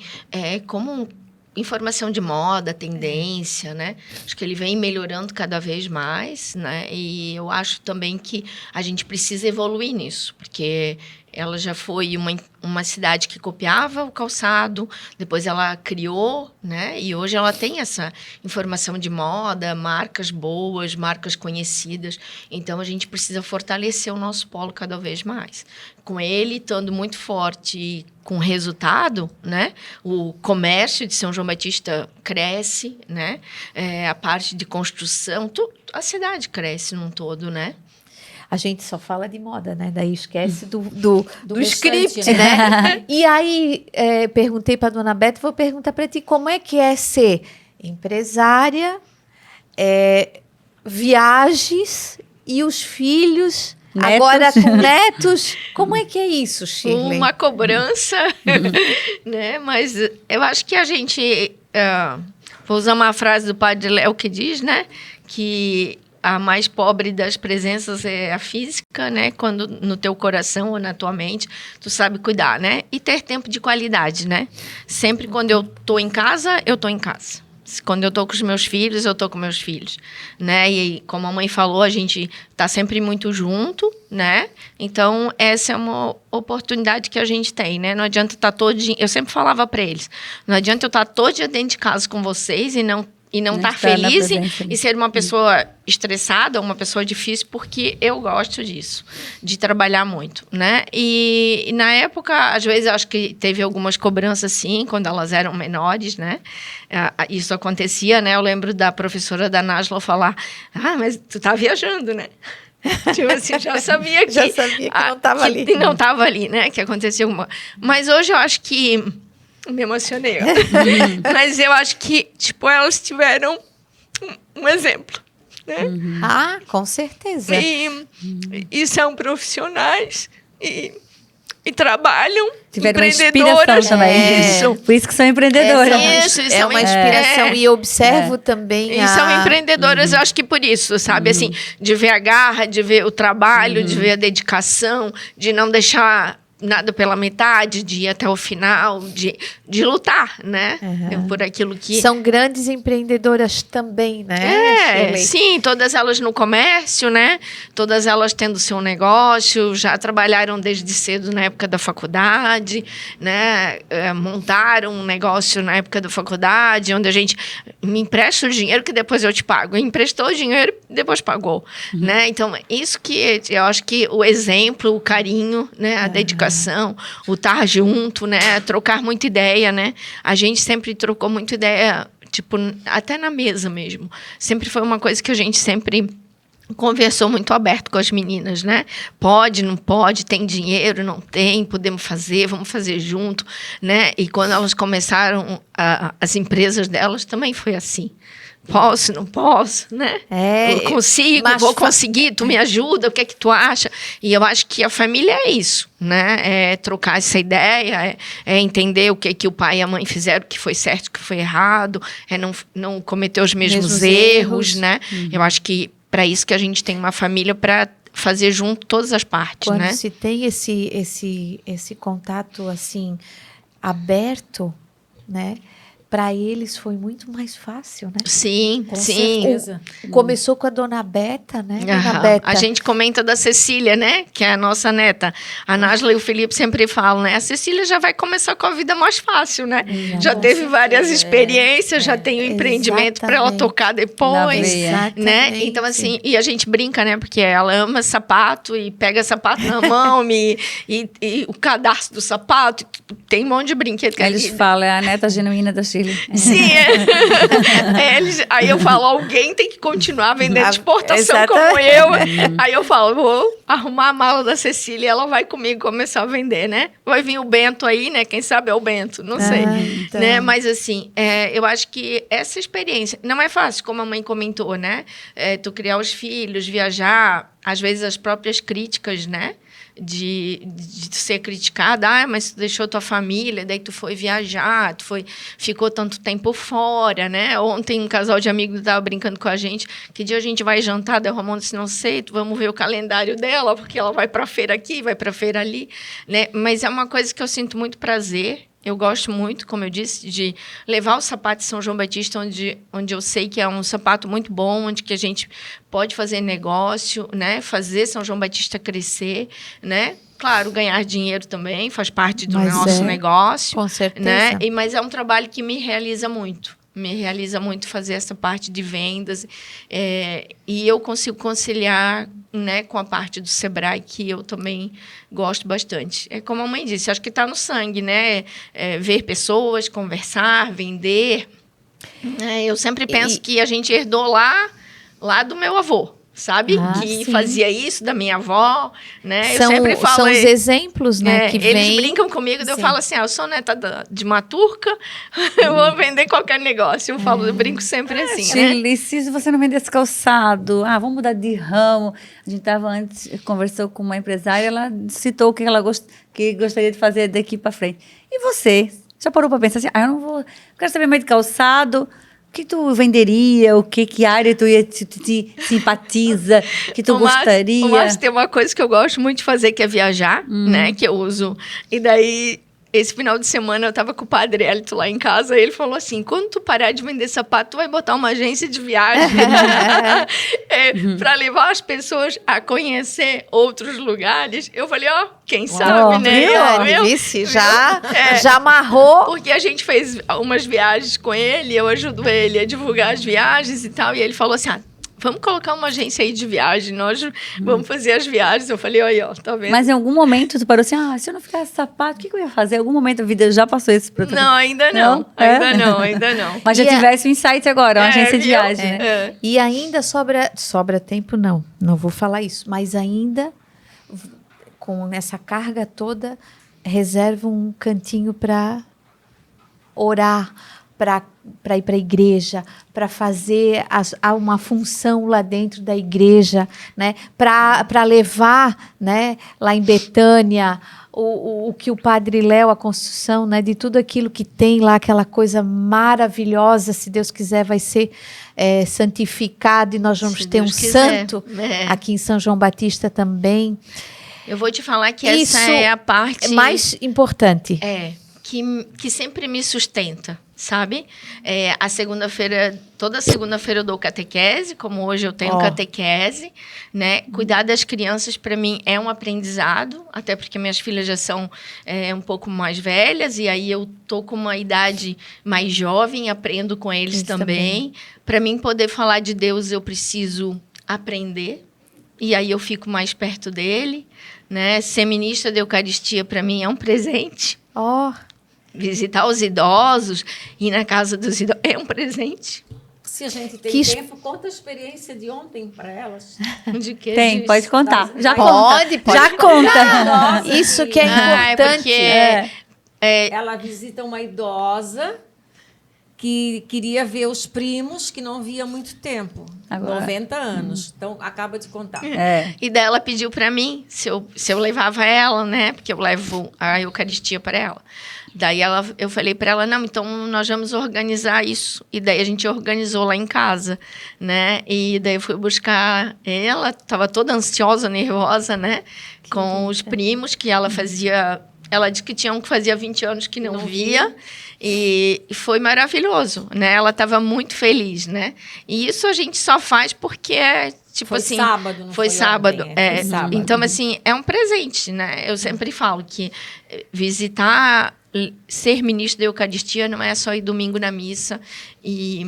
como informação de moda, tendência, né? Acho que ele vem melhorando cada vez mais, né? E eu acho também que a gente precisa evoluir nisso, porque ela já foi uma cidade que copiava o calçado, depois ela criou, né? E hoje ela tem essa informação de moda, marcas boas, marcas conhecidas. Então, a gente precisa fortalecer o nosso polo cada vez mais. Com ele estando muito forte e com resultado, né? O comércio de São João Batista cresce, né? A parte de construção, a cidade cresce num todo, né? A gente só fala de moda, né? Daí esquece do restante, script, né? E aí, perguntei para a dona Beta, vou perguntar para ti, como é que é ser empresária, viagens e os filhos, Netos. agora com netos? Como é que é isso, Shirley? Uma cobrança, né? Mas eu acho que a gente... vou usar uma frase do Padre Léo que diz, né? Que a mais pobre das presenças é a física, né? Quando no teu coração ou na tua mente, tu sabe cuidar, né? E ter tempo de qualidade, né? Sempre quando eu tô em casa, eu tô em casa. Quando eu tô com os meus filhos, eu tô com meus filhos, né? E como a mãe falou, a gente tá sempre muito junto, né? Então, essa é uma oportunidade que a gente tem, né? Não adianta estar todo dia... Eu sempre falava para eles, não adianta eu estar todo dia dentro de casa com vocês e não estar feliz e ser uma pessoa estressada, uma pessoa difícil, porque eu gosto disso, de trabalhar muito, né? E na época, às vezes, eu acho que teve algumas cobranças, sim, quando elas eram menores, né? Isso acontecia, né? Eu lembro da professora da Nájila falar, mas tu tá viajando, né? Tipo assim, já sabia que não estava ali. Que não estava ali, né? Que acontecia alguma... Mas hoje eu acho que... Me emocionei. Mas eu acho que, tipo, elas tiveram um exemplo, né? Com certeza. E são profissionais e trabalham, tiveram empreendedoras. Inspiração também. Por isso que são empreendedoras. Isso é uma inspiração. E eu observo também E são empreendedoras, eu acho que por isso, sabe? Assim, de ver a garra, de ver o trabalho, de ver a dedicação, de não deixar nada pela metade, de ir até o final, de lutar, né? Por aquilo que... São grandes empreendedoras também, né? Shirley? Sim, todas elas no comércio, né? Todas elas tendo seu negócio, já trabalharam desde cedo na época da faculdade, né? Montaram um negócio na época da faculdade, onde a gente me empresta o dinheiro que depois eu te pago. Emprestou o dinheiro e depois pagou, né? Então, isso que eu acho que o exemplo, o carinho, né? A dedicação, o estar junto, né? Trocar muita ideia, né? A gente sempre trocou muita ideia, tipo, até na mesa mesmo. Sempre foi uma coisa que a gente sempre conversou muito aberto com as meninas, né? Pode, não pode, tem dinheiro, não tem, podemos fazer, vamos fazer junto, né? E quando elas começaram, as empresas delas também foi assim. Posso, não posso, né? Eu consigo, vou conseguir, tu me ajuda, o que é que tu acha? E eu acho que a família é isso, né? É trocar essa ideia, é entender o que é que o pai e a mãe fizeram, o que foi certo, o que foi errado, não cometer os mesmos erros, né? Eu acho que para isso que a gente tem uma família, para fazer junto todas as partes, Quando né? se tem esse contato, assim, aberto, né? para eles foi muito mais fácil, né? Sim, Com sim. certeza. Começou com a Dona Beta, né? Dona Aham. Beta. A gente comenta da Cecília, né? Que é a nossa neta. A Nájila e o Felipe sempre falam, né? A Cecília já vai começar com a vida mais fácil, né? Já Com teve várias certeza, experiências, já tem um empreendimento para ela Exatamente. tocar depois. veia. Né? Então, assim, e a gente brinca, né? Porque ela ama sapato e pega sapato na mão e o cadarço do sapato, tem um monte de brinquedo. Que Eles falam, é a neta genuína da Shirley. Sim, aí eu falo, alguém tem que continuar vendendo exportação como eu. Aí eu falo, vou arrumar a mala da Cecília e ela vai comigo começar a vender, né? Vai vir o Bento aí, né? Quem sabe é o Bento, não sei. Então. Né? Mas assim, eu acho que essa experiência não é fácil, como a mãe comentou, né? Tu criar os filhos, viajar, às vezes as próprias críticas, né? De ser criticada, mas tu deixou tua família, daí tu foi viajar, ficou tanto tempo fora, né? Ontem um casal de amigos estava brincando com a gente, que dia a gente vai jantar, daí o Ramon disse, não sei, vamos ver o calendário dela, porque ela vai para feira aqui, vai para feira ali, né? Mas é uma coisa que eu sinto muito prazer. Eu gosto muito, como eu disse, de levar o sapato de São João Batista, onde eu sei que é um sapato muito bom, onde que a gente pode fazer negócio, né? Fazer São João Batista crescer, né? Claro, ganhar dinheiro também faz parte do nosso negócio. Com certeza. Né? Mas é um trabalho que me realiza muito. Me realiza muito fazer essa parte de vendas. E eu consigo conciliar, né, com a parte do Sebrae, que eu também gosto bastante. É como a mãe disse, acho que está no sangue, né? Ver pessoas, conversar, vender. Eu sempre penso que a gente herdou lá do meu avô. Sabe? Que sim. fazia isso da minha avó, né? São, eu sempre falo... São os exemplos, né? Que eles vêm... brincam comigo, daí eu falo assim, eu sou neta de uma turca, eu vou vender qualquer negócio. Eu brinco sempre assim, né? Shirley, se você não vendesse calçado, vamos mudar de ramo. A gente conversou com uma empresária, ela citou o que ela que gostaria de fazer daqui para frente. E você? Já parou para pensar assim, eu não vou... quero saber mais de calçado... O que tu venderia? Que área tu te simpatiza? Que tu gostaria? Mas tem uma coisa que eu gosto muito de fazer, que é viajar, né? Que eu uso. E daí, esse final de semana, eu tava com o Padre Hélito lá em casa, e ele falou assim, quando tu parar de vender sapato, tu vai botar uma agência de viagem para levar as pessoas a conhecer outros lugares. Eu falei, quem sabe, né? Vice, já amarrou. Porque a gente fez umas viagens com ele, eu ajudo ele a divulgar as viagens e tal, e ele falou assim, vamos colocar uma agência aí de viagem, nós vamos fazer as viagens. Eu falei, olha, tá vendo? Mas em algum momento tu parou assim, se eu não ficasse sapato, o que eu ia fazer? Em algum momento da vida já passou isso pra tu? Não, ainda não. Ainda não. Mas já tivesse o insight agora, uma agência de viagem, né? E ainda sobra tempo, não vou falar isso, mas ainda, com essa carga toda, reserva um cantinho para orar, para ir para a igreja, para fazer uma função lá dentro da igreja, né? Para levar, né, lá em Betânia o que o Padre Léo, a construção, né, de tudo aquilo que tem lá, aquela coisa maravilhosa, se Deus quiser, vai ser santificado e nós vamos ter um santo aqui em São João Batista também. Eu vou te falar que essa é a parte mais importante. Que sempre me sustenta, sabe? A segunda-feira, toda segunda-feira eu dou catequese, como hoje eu tenho catequese, né? Cuidar das crianças, para mim, é um aprendizado, até porque minhas filhas já são um pouco mais velhas, e aí eu tô com uma idade mais jovem, aprendo com eles também. Para mim, poder falar de Deus, eu preciso aprender, e aí eu fico mais perto dele, né? Ser ministra da Eucaristia, para mim, é um presente. Visitar os idosos, ir na casa dos idosos, é um presente. Se a gente tem tempo, conta a experiência de ontem para elas. De que tem, pode contar. Já pode já conta. Nossa, isso que é importante. Ela visita uma idosa que queria ver os primos que não via há muito tempo. Agora, 90 anos. Então, acaba de contar. E daí ela pediu para mim se eu levava ela, né? Porque eu levo a Eucaristia para ela. Daí eu falei para ela, não, então nós vamos organizar isso. E daí a gente organizou lá em casa, né? E daí eu fui buscar ela, estava toda ansiosa, nervosa, né? Com os primos, que ela fazia Ela disse que tinha um que fazia 20 anos que não via. E foi maravilhoso, né? Ela estava muito feliz, né? E isso a gente só faz porque é, tipo Foi assim... sábado, não foi sábado. ontem, É. foi sábado. Então, assim, é um presente, né? Eu sempre falo que visitar, ser ministro da Eucaristia não é só ir domingo na missa e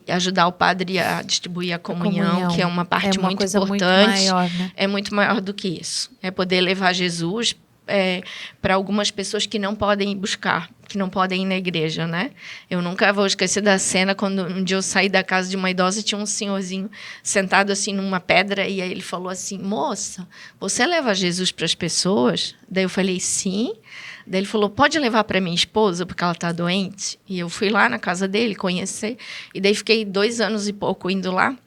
ajudar o padre a distribuir a comunhão, que é uma parte uma muito coisa importante. muito maior, né? É muito maior do que isso. É poder levar Jesus para algumas pessoas que não podem ir buscar, que não podem ir na igreja, né? Eu nunca vou esquecer da cena quando um dia eu saí da casa de uma idosa e tinha um senhorzinho sentado assim numa pedra e aí ele falou assim, moça, você leva Jesus para as pessoas? Daí eu falei, sim. Daí ele falou, pode levar para minha esposa, porque ela está doente? E eu fui lá na casa dele conhecer, e daí fiquei 2 anos e pouco indo lá,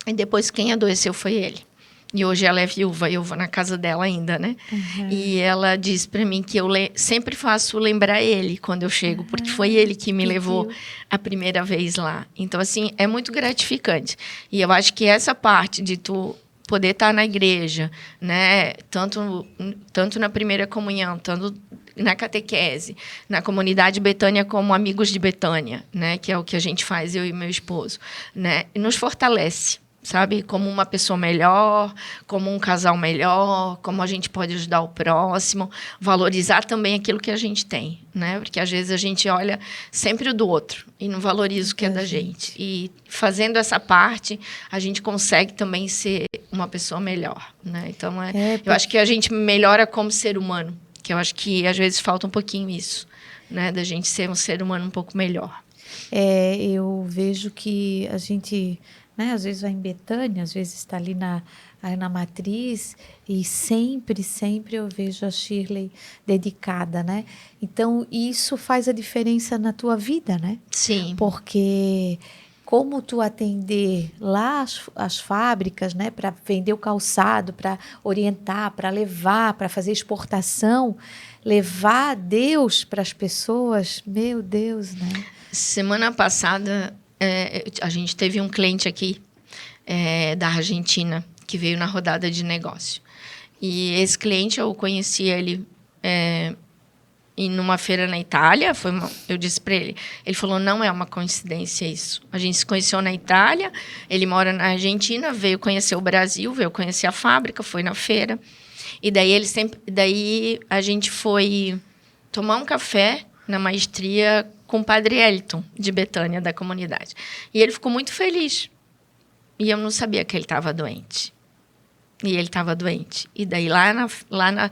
e depois quem adoeceu foi ele. E hoje ela é viúva, eu vou na casa dela ainda, né? Uhum. E ela disse para mim que eu sempre faço lembrar ele quando eu chego, porque foi ele que me levou a primeira vez lá. Então, assim, é muito gratificante. E eu acho que essa parte de tu poder estar na igreja, né? Tanto na primeira comunhão, tanto na catequese, na comunidade Betânia como Amigos de Betânia, né? Que é o que a gente faz, eu e meu esposo, né? E nos fortalece. Sabe? Como uma pessoa melhor, como um casal melhor, como a gente pode ajudar o próximo, valorizar também aquilo que a gente tem, né? Porque às vezes a gente olha sempre o do outro e não valoriza o que é da gente. E fazendo essa parte, a gente consegue também ser uma pessoa melhor, né? Então, eu acho que a gente melhora como ser humano, que eu acho que às vezes falta um pouquinho isso, né? Da gente ser um ser humano um pouco melhor. Eu vejo que a gente... né? Às vezes vai em Betânia, às vezes está ali na matriz e sempre eu vejo a Shirley dedicada, né? Então, isso faz a diferença na tua vida, né? Sim. Porque como tu atender lá as fábricas, né? Para vender o calçado, para orientar, para levar, para fazer exportação, levar Deus para as pessoas, meu Deus, né? Semana passada... a gente teve um cliente aqui da Argentina que veio na rodada de negócio. E esse cliente, eu conheci ele em numa feira na Itália. Eu disse para ele, ele falou, não é uma coincidência isso. A gente se conheceu na Itália, ele mora na Argentina, veio conhecer o Brasil, veio conhecer a fábrica, foi na feira. E daí a gente foi tomar um café na maestria com o padre Elton, de Betânia, da comunidade. E ele ficou muito feliz. E eu não sabia que ele estava doente. E ele estava doente. E daí, lá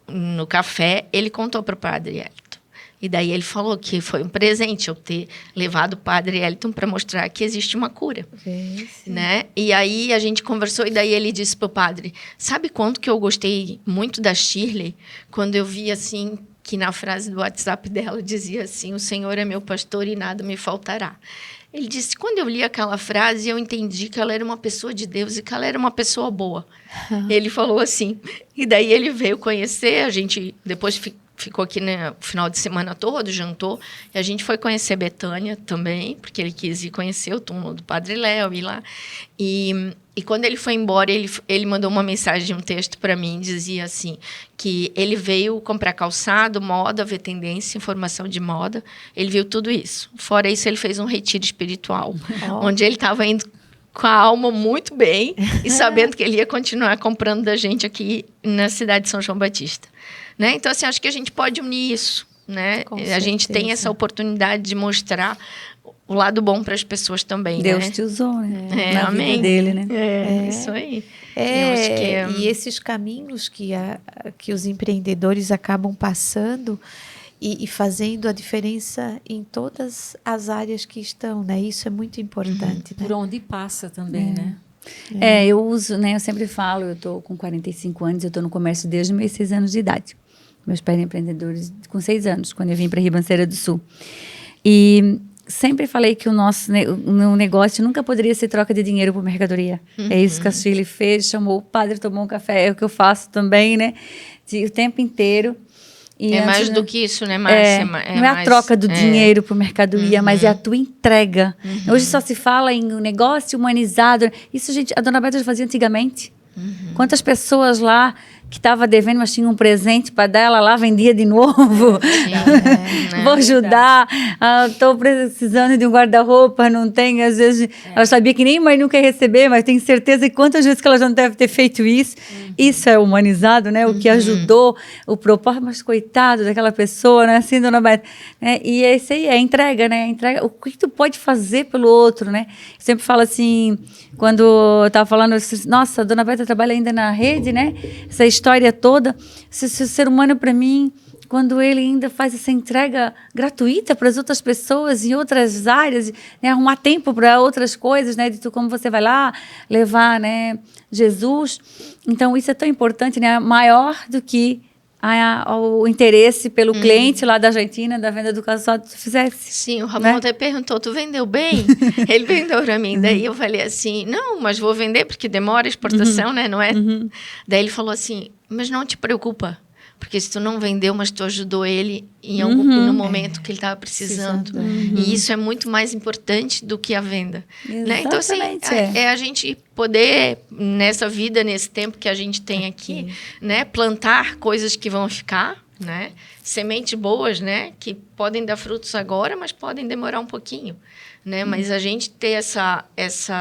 no café, ele contou para o padre Elton. E daí ele falou que foi um presente eu ter levado o padre Elton para mostrar que existe uma cura. Né? E aí a gente conversou, e daí ele disse para o padre, sabe quanto que eu gostei muito da Shirley? Quando eu vi, assim... que na frase do WhatsApp dela dizia assim, o Senhor é meu pastor e nada me faltará. Ele disse, quando eu li aquela frase, eu entendi que ela era uma pessoa de Deus e que ela era uma pessoa boa. Ele falou assim. E daí ele veio conhecer, a gente depois ficou aqui no final de semana todo, jantou, e a gente foi conhecer Betânia também, porque ele quis ir conhecer o túmulo do Padre Léo, ir lá. E quando ele foi embora, ele mandou uma mensagem, um texto para mim, dizia assim, que ele veio comprar calçado, moda, ver tendência, informação de moda, ele viu tudo isso. Fora isso, ele fez um retiro espiritual, onde ele estava indo com a alma muito bem e sabendo que ele ia continuar comprando da gente aqui na cidade de São João Batista. Né? Então, assim, acho que a gente pode unir isso. Né? A gente tem essa oportunidade de mostrar o lado bom para as pessoas também. Deus né? te usou, né? Na vida dele, né? Isso aí. E esses caminhos que os empreendedores acabam passando e fazendo a diferença em todas as áreas que estão, né? Isso é muito importante. Né? Por onde passa também, né? Eu uso, né? Eu sempre falo, eu estou com 45 anos, eu estou no comércio desde meus 6 anos de idade. Meus pais eram empreendedores com 6 anos, quando eu vim para Ribanceira do Sul. E sempre falei que o nosso negócio nunca poderia ser troca de dinheiro por mercadoria. É isso que a Shirley fez, chamou o padre, tomou um café, é o que eu faço também, né? O tempo inteiro. E mais do que isso, né, Márcia? Não é a troca do dinheiro por mercadoria, mas é a tua entrega. Hoje só se fala em um negócio humanizado. Isso, gente, a Dona Beta já fazia antigamente. Quantas pessoas lá que estava devendo, mas tinha um presente para dar, ela lá vendia de novo. Vou ajudar, estou precisando de um guarda-roupa, não tem, às vezes, ela sabia que nem mãe não quer receber, mas tenho certeza que quantas vezes que ela já não deve ter feito isso. Isso é humanizado, né? O que ajudou, o propósito, mas coitado daquela pessoa, né? Assim, dona Beta, né? E esse aí é a entrega, né? A entrega, o que tu pode fazer pelo outro, né? Eu sempre falo assim, quando eu estava falando, nossa, a dona Beta trabalha ainda na rede, né? Essa história toda, esse ser humano para mim, quando ele ainda faz essa entrega gratuita para as outras pessoas em outras áreas, né, arrumar tempo para outras coisas, né, de como você vai lá levar, né, Jesus. Então, isso é tão importante, né, maior do que o interesse pelo cliente lá da Argentina, da venda do calçado, se fizesse. Sim, o Ramon até perguntou, tu vendeu bem? Ele vendeu para mim. Daí eu falei assim, não, mas vou vender porque demora a exportação, né, não é? Daí ele falou assim, mas não te preocupa. Porque se tu não vendeu, mas tu ajudou ele em no momento que ele estava precisando. E isso é muito mais importante do que a venda. Né? Então, assim, é a gente poder, nessa vida, nesse tempo que a gente tem aqui, né, plantar coisas que vão ficar, né? Sementes boas, né? Que podem dar frutos agora, mas podem demorar um pouquinho. Né? Mas a gente ter essa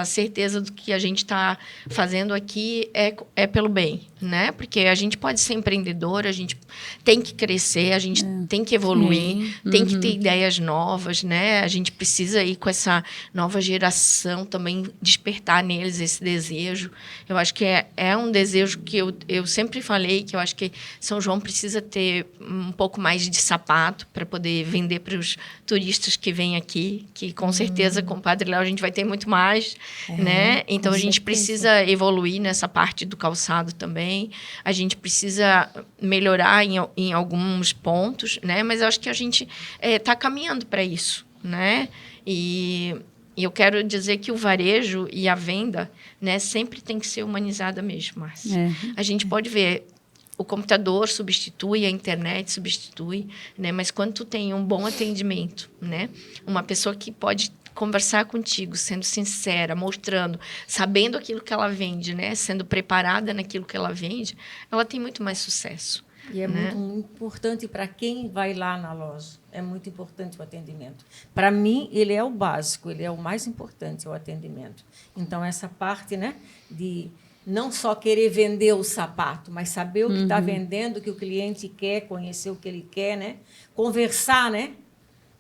certeza do que a gente está fazendo aqui é pelo bem, né? Porque a gente pode ser empreendedor, a gente tem que crescer, a gente tem que evoluir, tem que ter ideias novas, né? A gente precisa ir com essa nova geração também despertar neles esse desejo. Eu acho que é um desejo que eu sempre falei, que eu acho que São João precisa ter um pouco mais de sapato para poder vender para os turistas que vêm aqui, que com certeza com o Padre Léo a gente vai ter muito mais, né? Então a gente precisa evoluir nessa parte do calçado também. A gente precisa melhorar em alguns pontos, né? Mas eu acho que a gente está caminhando para isso, né? E eu quero dizer que o varejo e a venda, né, sempre tem que ser humanizada mesmo, Márcia. A gente pode ver o computador substitui, a internet substitui, né? Mas quando tu tem um bom atendimento, né? Uma pessoa que pode conversar contigo, sendo sincera, mostrando, sabendo aquilo que ela vende, né? Sendo preparada naquilo que ela vende, ela tem muito mais sucesso. E é muito importante para quem vai lá na loja. É muito importante o atendimento. Para mim, ele é o básico, ele é o mais importante, o atendimento. Então, essa parte, né, de não só querer vender o sapato, mas saber o que está vendendo, o que o cliente quer, conhecer o que ele quer, né? Conversar, né?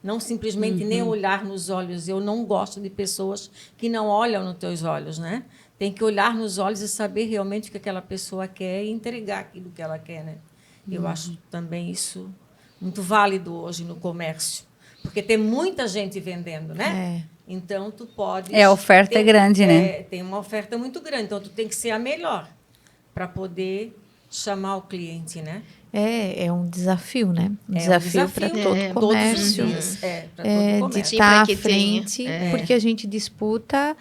Não simplesmente nem olhar nos olhos. Eu não gosto de pessoas que não olham nos teus olhos, né? Tem que olhar nos olhos e saber realmente o que aquela pessoa quer e entregar aquilo que ela quer, né? Eu acho também isso muito válido hoje no comércio, porque tem muita gente vendendo, né? Então, tu pode... A oferta é grande, né? Tem uma oferta muito grande, então tu tem que ser a melhor para poder chamar o cliente, né? É um desafio, né? Um desafio para todo o comércio. Todos os dias. Para todo o comércio. De estar à frente, porque a gente disputa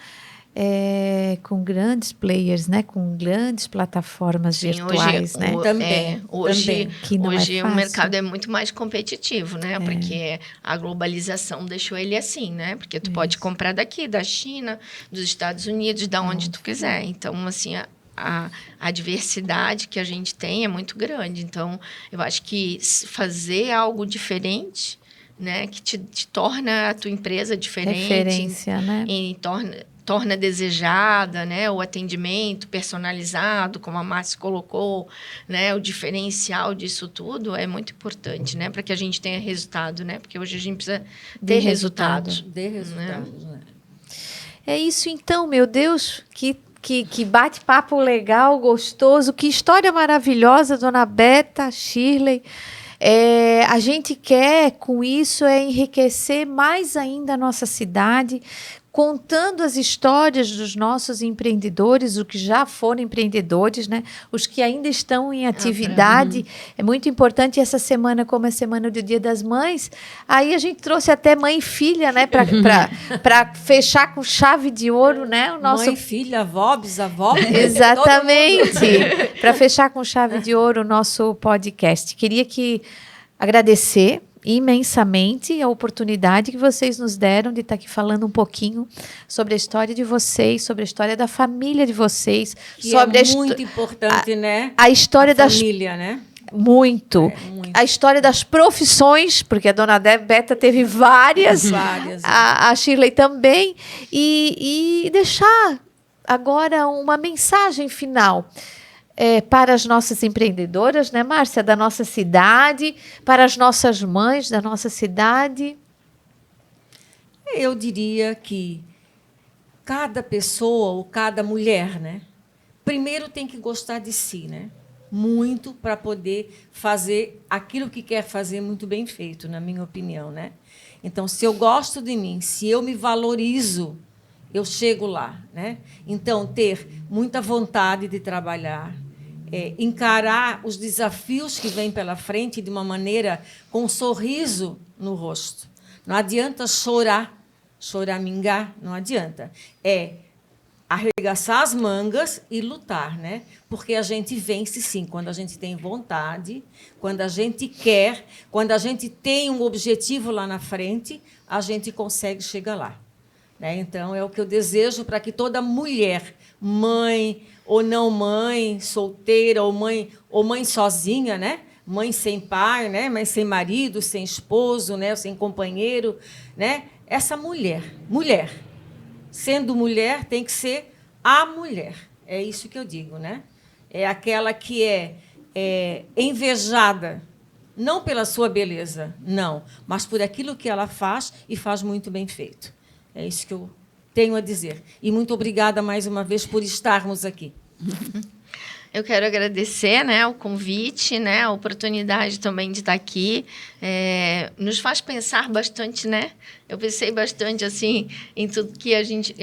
com grandes players, né? Com grandes plataformas virtuais, né? Hoje que não hoje é o mercado é muito mais competitivo, né? Porque a globalização deixou ele assim, né? Porque tu pode comprar daqui, da China, dos Estados Unidos, da onde tu quiser. Então, assim, a diversidade que a gente tem é muito grande. Então, eu acho que fazer algo diferente, né, que te torna a tua empresa diferente, referência, né? E torna desejada, né, o atendimento personalizado, como a Márcia colocou, né, o diferencial disso tudo é muito importante, né, para que a gente tenha resultado, né, porque hoje a gente precisa ter resultados. Dê resultados, né? É isso então, meu Deus, que bate-papo legal, gostoso, que história maravilhosa, dona Beta, Shirley. A gente quer, com isso, enriquecer mais ainda a nossa cidade, contando as histórias dos nossos empreendedores, os que já foram empreendedores, né? Os que ainda estão em atividade. É muito importante essa semana, como é a semana do Dia das Mães, aí a gente trouxe até mãe e filha, né? Para fechar com chave de ouro, né? O nosso... Mãe, filha, avó, bisavó. Exatamente. Para fechar com chave de ouro o nosso podcast. Queria agradecer imensamente a oportunidade que vocês nos deram de estar aqui falando um pouquinho sobre a história de vocês, sobre a história da família de vocês, Que sobre é muito importante, né? a história das família, né? muito. Muito. A história das profissões, porque a dona Beta teve várias, Várias. a Shirley também, e deixar agora uma mensagem final para as nossas empreendedoras, né, Márcia, da nossa cidade, para as nossas mães da nossa cidade. Eu diria que cada pessoa ou cada mulher, né, primeiro tem que gostar de si, né? Muito para poder fazer aquilo que quer fazer muito bem feito, na minha opinião, né? Então, se eu gosto de mim, se eu me valorizo, eu chego lá, né? Então, ter muita vontade de trabalhar, encarar os desafios que vêm pela frente de uma maneira com um sorriso no rosto. Não adianta choramingar, não adianta. Arregaçar as mangas e lutar, né? Porque a gente vence, sim, quando a gente tem vontade, quando a gente quer, quando a gente tem um objetivo lá na frente, a gente consegue chegar lá, né? Então, é o que eu desejo para que toda mulher, mãe ou não mãe, solteira ou mãe sozinha, né? Mãe sem pai, né? Mãe sem marido, sem esposo, né? Sem companheiro, né? Essa mulher, sendo mulher, tem que ser a mulher. É isso que eu digo, né? É aquela que é invejada, não pela sua beleza, não, mas por aquilo que ela faz e faz muito bem feito. É isso que eu tenho a dizer. E muito obrigada mais uma vez por estarmos aqui. Eu quero agradecer, né, o convite, né, a oportunidade também de estar aqui. Nos faz pensar bastante, né? Eu pensei bastante assim em tudo que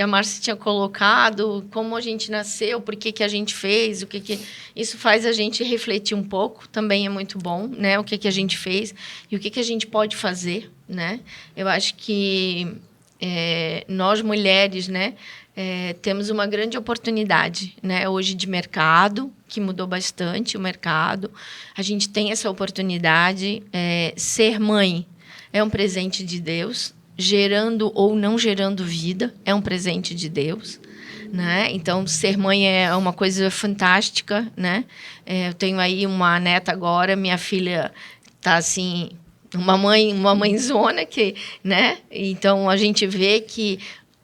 a Márcia tinha colocado, como a gente nasceu, por que a gente fez, isso faz a gente refletir um pouco. Também é muito bom, né? O que a gente fez e o que a gente pode fazer, né? Eu acho que nós mulheres, né? Temos uma grande oportunidade, né, hoje de mercado, que mudou bastante o mercado. A gente tem essa oportunidade. Ser mãe é um presente de Deus, gerando ou não gerando vida, é um presente de Deus, né? Então, ser mãe é uma coisa fantástica, né? Eu tenho aí uma neta agora, minha filha está assim, uma mãezona que, né? Então, a gente vê que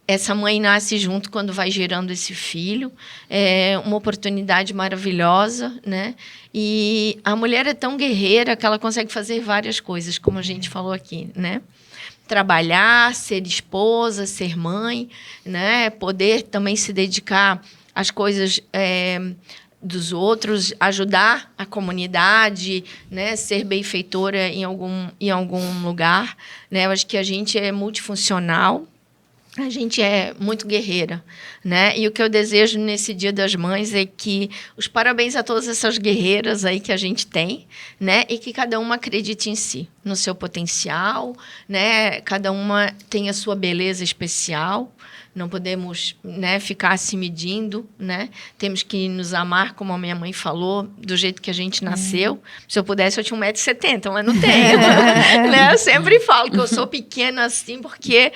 essa mãe nasce junto quando vai gerando esse filho. É uma oportunidade maravilhosa, né? E a mulher é tão guerreira que ela consegue fazer várias coisas, como a gente falou aqui, né? Trabalhar, ser esposa, ser mãe, né? Poder também se dedicar às coisas dos outros, ajudar a comunidade, né? Ser benfeitora em algum lugar, né? Eu acho que a gente é multifuncional. A gente é muito guerreira, né? E o que eu desejo nesse Dia das Mães é que os parabéns a todas essas guerreiras aí que a gente tem, né? E que cada uma acredite em si, no seu potencial, né? Cada uma tem a sua beleza especial. Não podemos, né, ficar se medindo, né? Temos que nos amar, como a minha mãe falou, do jeito que a gente nasceu. Se eu pudesse, eu tinha 1,70 m, mas não tenho. Né? Eu sempre falo que eu sou pequena assim, porque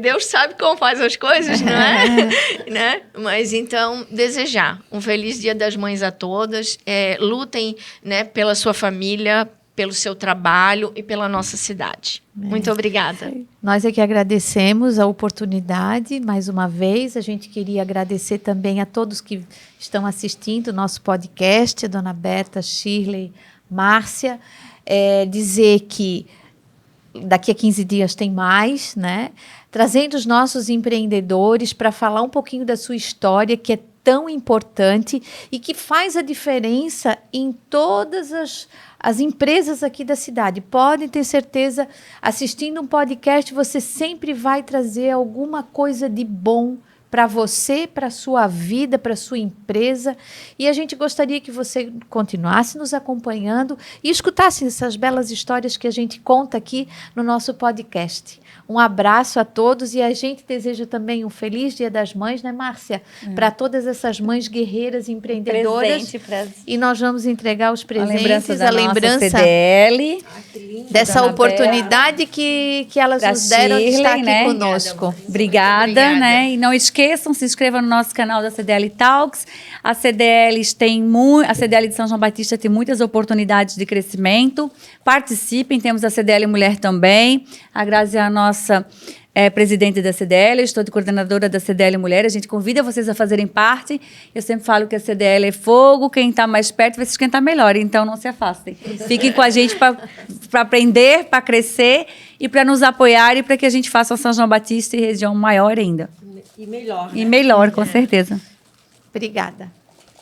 Deus sabe como faz as coisas, não é? Né? Mas, então, desejar um feliz Dia das Mães a todas. Lutem, né, pela sua família, pelo seu trabalho e pela nossa cidade. Muito obrigada. Nós é que agradecemos a oportunidade, mais uma vez. A gente queria agradecer também a todos que estão assistindo o nosso podcast, a dona Beta, Shirley, Márcia. Dizer que daqui a 15 dias tem mais, né? Trazendo os nossos empreendedores para falar um pouquinho da sua história, que é tão importante e que faz a diferença em todas as empresas aqui da cidade. Podem ter certeza, assistindo um podcast, você sempre vai trazer alguma coisa de bom para você, para a sua vida, para a sua empresa. E a gente gostaria que você continuasse nos acompanhando e escutasse essas belas histórias que a gente conta aqui no nosso podcast. Um abraço a todos e a gente deseja também um feliz Dia das Mães, né, Márcia? Para todas essas mães guerreiras, empreendedoras. E nós vamos entregar os presentes, a lembrança CDL, dessa oportunidade que elas nos deram de estar aqui conosco. Obrigada, né? E não esqueçam, se inscrevam no nosso canal da CDL Talks. A CDL de São João Batista tem muitas oportunidades de crescimento. Participem, temos a CDL Mulher também. A Grazi é a nossa presidente da CDL, eu estou de coordenadora da CDL Mulher. A gente convida vocês a fazerem parte. Eu sempre falo que a CDL é fogo, quem está mais perto vai se esquentar melhor, então não se afastem. Fiquem com a gente para aprender, para crescer e para nos apoiar e para que a gente faça a São João Batista e região maior ainda. E melhor. E melhor, com certeza. Obrigada.